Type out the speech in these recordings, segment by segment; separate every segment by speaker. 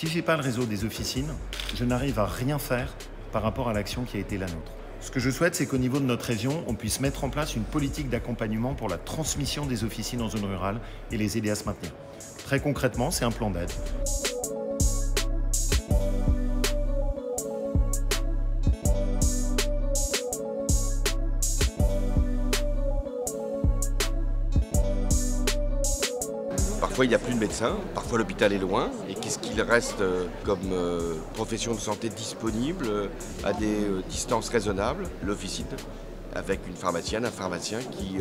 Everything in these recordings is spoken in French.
Speaker 1: Si je n'ai pas le réseau des officines, je n'arrive à rien faire par rapport à l'action qui a été la nôtre. Ce que je souhaite, c'est qu'au niveau de notre région, on puisse mettre en place une politique d'accompagnement pour la transmission des officines en zone rurale et les aider à se maintenir. Très concrètement, c'est un plan d'aide.
Speaker 2: Parfois il n'y a plus de médecins, parfois l'hôpital est loin, et qu'est-ce qu'il reste comme profession de santé disponible à des distances raisonnables? L'officine, avec une pharmacienne, un pharmacien qui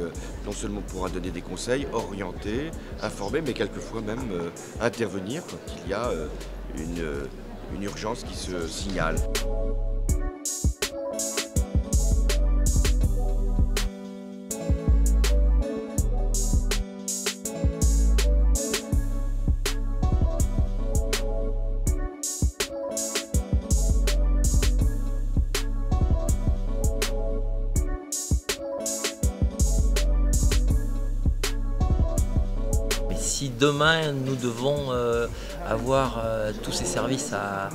Speaker 2: non seulement pourra donner des conseils, orienter, informer, mais quelquefois même intervenir quand il y a une urgence qui se signale.
Speaker 3: Si demain nous devons avoir tous ces services à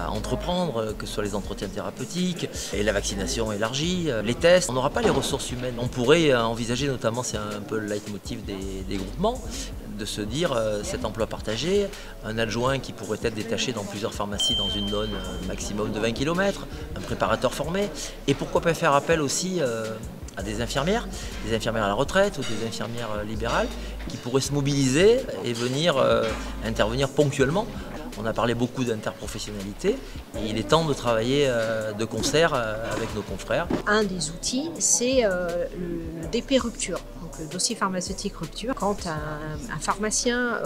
Speaker 3: entreprendre, que ce soit les entretiens thérapeutiques et la vaccination élargie, les tests, on n'aura pas les ressources humaines. On pourrait envisager, notamment c'est un peu le leitmotiv des groupements, de se dire cet emploi partagé, un adjoint qui pourrait être détaché dans plusieurs pharmacies dans une zone maximum de 20 km, un préparateur formé, et pourquoi pas faire appel aussi à des infirmières à la retraite ou des infirmières libérales qui pourraient se mobiliser et venir intervenir ponctuellement. On a parlé beaucoup d'interprofessionnalité et il est temps de travailler de concert avec nos confrères.
Speaker 4: Un des outils, c'est le DP rupture, donc le dossier pharmaceutique rupture. Quand un pharmacien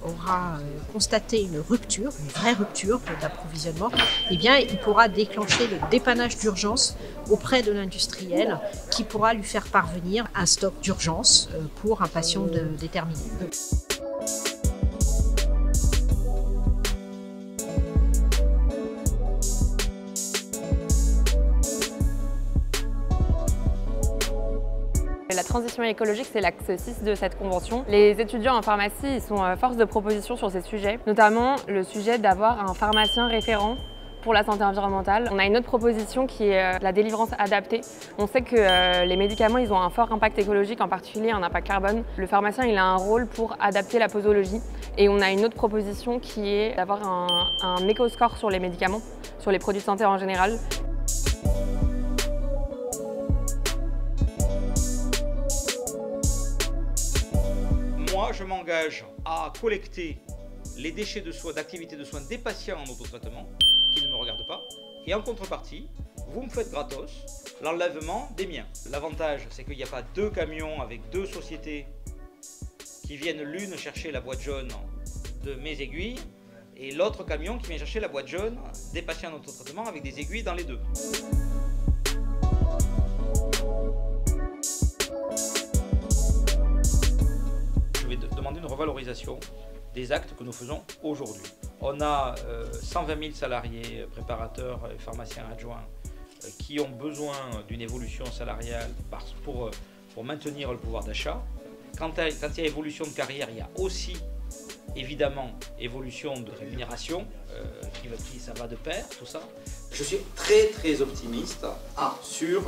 Speaker 4: aura constaté une rupture, une vraie rupture d'approvisionnement, eh bien, il pourra déclencher le dépannage d'urgence auprès de l'industriel qui pourra lui faire parvenir un stock d'urgence pour un patient déterminé.
Speaker 5: La transition écologique, c'est l'axe 6 de cette convention. Les étudiants en pharmacie ils sont force de proposition sur ces sujets, notamment le sujet d'avoir un pharmacien référent pour la santé environnementale. On a une autre proposition qui est la délivrance adaptée. On sait que les médicaments ils ont un fort impact écologique, en particulier un impact carbone. Le pharmacien il a un rôle pour adapter la posologie. Et on a une autre proposition qui est d'avoir un éco-score sur les médicaments, sur les produits de santé en général.
Speaker 6: Moi, je m'engage à collecter les déchets de soins, d'activités de soins des patients en autotraitement, qui ne me regardent pas, et en contrepartie, vous me faites gratos l'enlèvement des miens. L'avantage, c'est qu'il n'y a pas deux camions avec deux sociétés qui viennent l'une chercher la boîte jaune de mes aiguilles, et l'autre camion qui vient chercher la boîte jaune des patients en autotraitement avec des aiguilles dans les deux. Demander une revalorisation des actes que nous faisons aujourd'hui. On a 120 000 salariés, préparateurs et pharmaciens adjoints qui ont besoin d'une évolution salariale pour maintenir le pouvoir d'achat. Quand il y a évolution de carrière, il y a aussi évidemment évolution de rémunération, ça va de pair, tout ça. Je suis très optimiste sur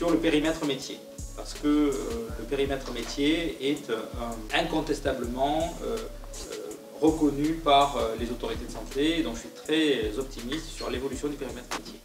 Speaker 6: le périmètre métier. Parce que le périmètre métier est incontestablement reconnu par les autorités de santé, donc je suis très optimiste sur l'évolution du périmètre métier.